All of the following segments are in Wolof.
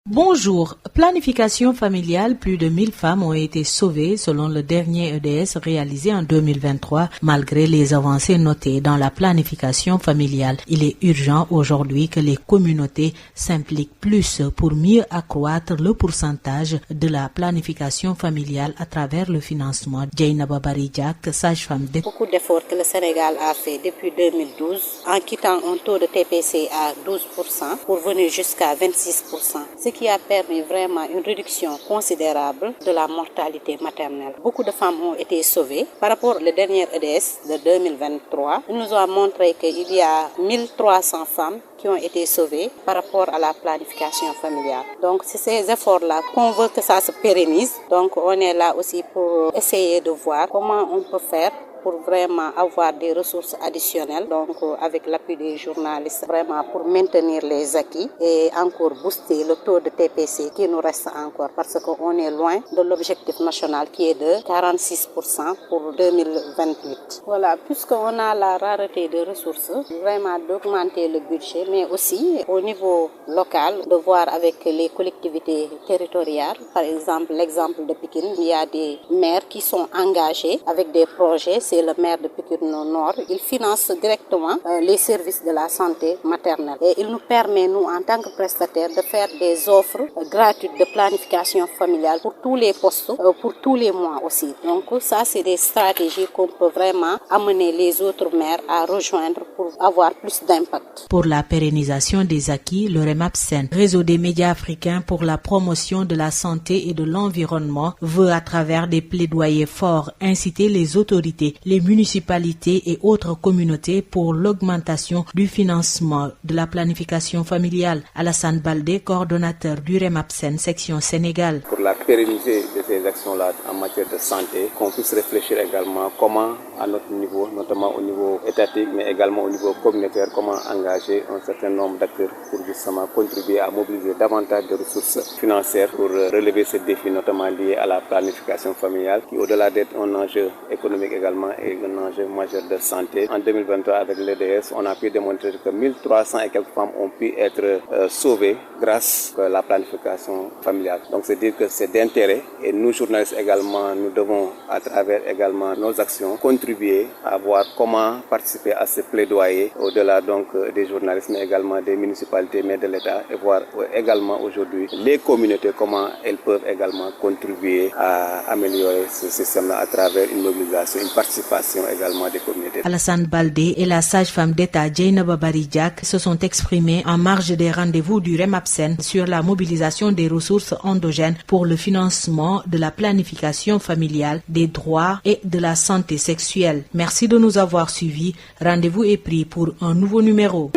Bonjour. Planification familiale, plus de 1000 femmes ont été sauvées selon le dernier EDS réalisé en 2023. Malgré les avancées notées dans la planification familiale, il est urgent aujourd'hui que les communautés s'impliquent plus pour mieux accroître le pourcentage de la planification familiale à travers le financement. Dieynaba Bari Diack, sage-femme. Beaucoup d'efforts que le Sénégal a fait depuis 2012 en quittant un taux de TPC à 12% pour venir jusqu'à 26%. Ce qui a permis vraiment une réduction considérable de la mortalité maternelle. Beaucoup de femmes ont été sauvées. Par rapport au dernier EDS de 2023, il nous a montré qu'il y a 1300 femmes qui ont été sauvées par rapport à la planification familiale. Donc c'est ces efforts-là qu'on veut que ça se pérennise. Donc on est là aussi pour essayer de voir comment on peut faire pour vraiment avoir des ressources additionnelles, donc avec l'appui des journalistes, vraiment pour maintenir les acquis et encore booster le taux de TPC qui nous reste encore, parce qu'on est loin de l'objectif national qui est de 46% pour 2028. Voilà, puisqu'on a la rareté de ressources, vraiment d'augmenter le budget, mais aussi au niveau local, de voir avec les collectivités territoriales. Par exemple, l'exemple de Pikine, il y a des maires qui sont engagés avec des projets. C'est le maire de Pikine Nord, il finance directement les services de la santé maternelle et il nous permet, nous, en tant que prestataires, de faire des offres gratuites de planification familiale pour tous les postes, pour tous les mois aussi. Donc ça, c'est des stratégies qu'on peut vraiment amener les autres maires à rejoindre pour avoir plus d'impact. Pour la pérennisation des acquis, le REMAPSEN, réseau des médias africains pour la promotion de la santé et de l'environnement, veut à travers des plaidoyers forts inciter les autorités, les municipalités et autres communautés pour l'augmentation du financement de la planification familiale. Alassane Baldé, coordonnateur du REMAPSEN section Sénégal. Pour la pérennisation de ces actions-là en matière de santé, qu'on puisse réfléchir également comment, à notre niveau, notamment au niveau étatique, mais également au niveau communautaire, comment engager un certain nombre d'acteurs pour justement contribuer à mobiliser davantage de ressources financières pour relever ces défis, notamment liés à la planification familiale, qui au-delà d'être un enjeu économique également est un enjeu majeur de santé. En 2023, avec l'EDS, on a pu démontrer que 1300 et quelques femmes ont pu être sauvées grâce à la planification familiale. Donc c'est dire que c'est d'intérêt et nous journalistes également, nous devons à travers également nos actions contribuer à voir comment participer à ce plaidoyer au-delà donc des journalistes mais également des municipalités mais de l'État et voir également aujourd'hui les communautés comment elles peuvent également contribuer à améliorer ce système-là à travers une mobilisation, une participation également des communautés. Alassane Baldé et la sage-femme d'État Dieynaba Bari Diack se sont exprimés en marge des rendez-vous du REMAPSEN sur la mobilisation des ressources endogènes pour le financement de la planification familiale, des droits et de la santé sexuelle. Merci de nous avoir suivis. Rendez-vous est pris pour un nouveau numéro.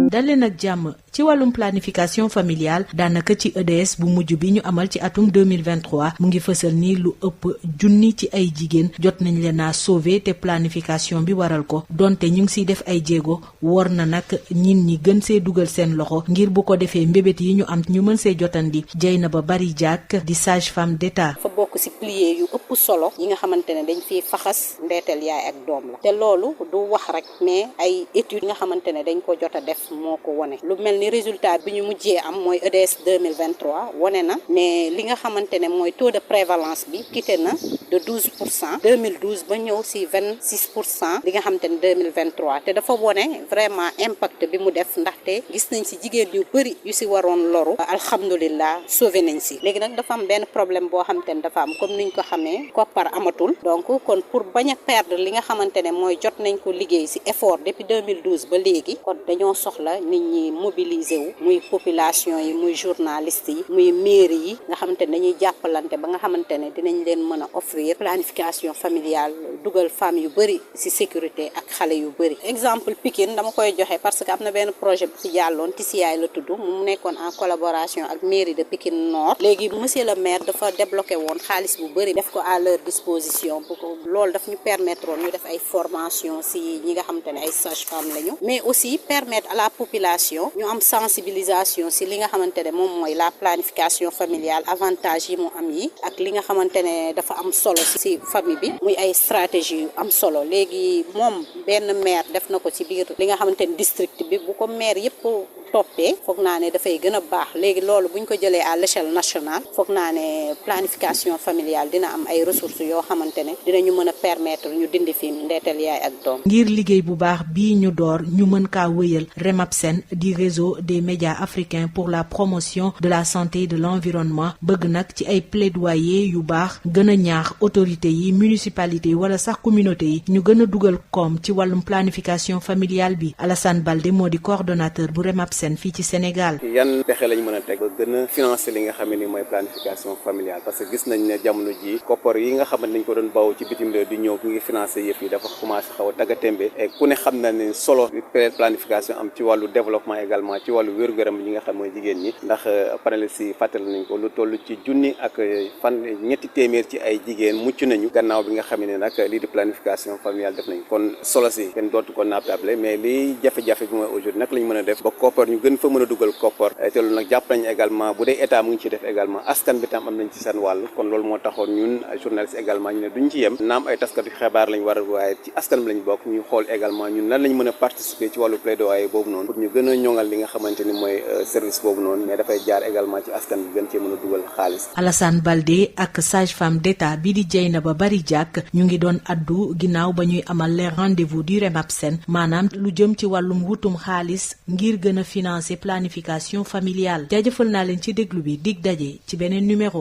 Daleen ak jàmm ci wàllum planification familiale daanaka ci EDS bu mujj bi ñu amal ci atum 2023 mu ngi fësal ni lu ëpp junni ci ay jigéen jot nañ leen a sauver te planification bi waral ko donte ñu ngi siy def ay jéego war na nag ñin ñi gën see dugal seen loxo ngir bu ko defee mbébét yi ñu am ñu mën see jotandi. Dieynaba Bari Diack di sage-femme d'État. fa bokk ci pilier yu ëpp solo yi nga xamante ne dañ fiy faxas ndeetel yaay ak doom la te loolu du wax rek mais ay études yi nga xamante ne dañ ko jot a def moo ko wone lu mel ni résultat bi ñu mujjee am mooy EDS 2023 wone na ne li nga xamante ne mooy taux de prévalence bi quitté na de 12% 2012 ba ñëw ci 26% li nga xamante ne 2023 te dafa wone vraiment impact bi mu def ndaxte gis nañ ci jigéen yu bëri yu ci waroon loru alhamdulilah sauvé nañ ci léegi nag dafa am benn problème boo xamante ne dafa am comme niñ ko xamee koppar amatul donc kon pour bañ a perdre li nga xamante ne mooy jot nañ ko liggéey ci effort depuis 2012 ba léegi kon dañoo soxla nit ñi mobiliser wu muy population yi muy journalistes yi muy mairie yi nga xamante ne dañuy jàppalante ba nga xamante ne dinañ leen mën a offrir planification familiale dugal femmes yu bëri ci sécurité ak xale yu bëri. exemple Pikine dama koy joxe parce que am na benn projet bu fi jàlloon TCI la tudd mu nekkoon en collaboration ak mairie de Pikine Nord léegi monsieur le maire dafa débloqué woon xaalis bu bëri def ko à leur disposition pour loolu daf ñu permettre woon ñu def ay formation ci ñi nga xamante ne ay sages-femmes lañu mais aussi permettre à la population ñu am sensibilisation ci li nga xamante ne moom mooy la planification familiale avantage yi mu am yi ak li nga xamante ne dafa am solo ci famille bi muy ay stratégie yu am solo léegi moom benn maire def na ko ci biir li nga xamante ne district bi bu ko maire yëpp toppee foog naa ne dafay gën a baax léegi loolu buñ ko jëlee à l'échelle nationale foog naa ne planification familiale dina am ay ressources yoo xamante ne dinañu mën a permettre ñu dindi fi ndeetal yaay ak doom. ngir liggéey bu baax bii ñu door ñu mën kaa wëyal REMAPSEN di réseau des médias africains pour la promotion de la santé et de l'environnement bëgg nag ci ay plaidoyer yu baax gën a ñaax autorités yi municipalités yi wala sax communauté yi ñu gën a dugal koom ci wàllum planification familiale bi. Alassane Baldé moo di coordonnateur bu REMAPSEN fii ci Sénégal. yan pexe lañ mën a teg ba gën a financer li nga xam ne ni mooy planification familiale parce que gis nañ ne jamono ji koppar yi nga xamante nañ ko doon baw ci bitim réew di ñëw ki ngi financer yëf yi dafa commencé xaw a taggatémbe et ku ne xam na ne solo planification am ci wàllu développement également ci wàllu wér-gu-yaram ñi nga xam mooy jigéen ñi ndax panélistes yi fàttali nañ ko lu toll ci junni ak ñetti téeméer ci ay jigéen mucc nañu gannaaw bi nga xam ne nag lii di planification familiale def nañ kon solo si kenn dootu ko naatable mais lii jafe-jafe bi mooy aujourd'hui nag lañ mën a def ba koppar ñu gën fa mën a dugal koppar te loolu nag jàpp nañ également bu dee état mu ngi ci def également askan bi tam am nañ ci seen wàll kon loolu moo taxoon ñun journalistes également ñu ne duñ ci yem naam ay taskatu xibaar lañ war a waaye ci askan bi lañ bokk ñu xool également ñun lan lañ mën a participer ci wàllu plaidoyer boobu noonu pour ñu gën a ñoŋal li nga xamante ni mooy service boobu noonu mais dafay jaar également ci askan bi gën cee mën a dugal xaalis. Alassane Baldé ak sage-femme d'État bi di Dieynaba Bari Diack ñu ngi doon addu ginnaaw ba ñuy amal les rendez-vous du REMAPSEN maanaam lu jëm ci wàllum wutum xaalis ngir gën a financer planification familiale jaajëfal naa leen ci déglu bi dig daje ci beneen numéro.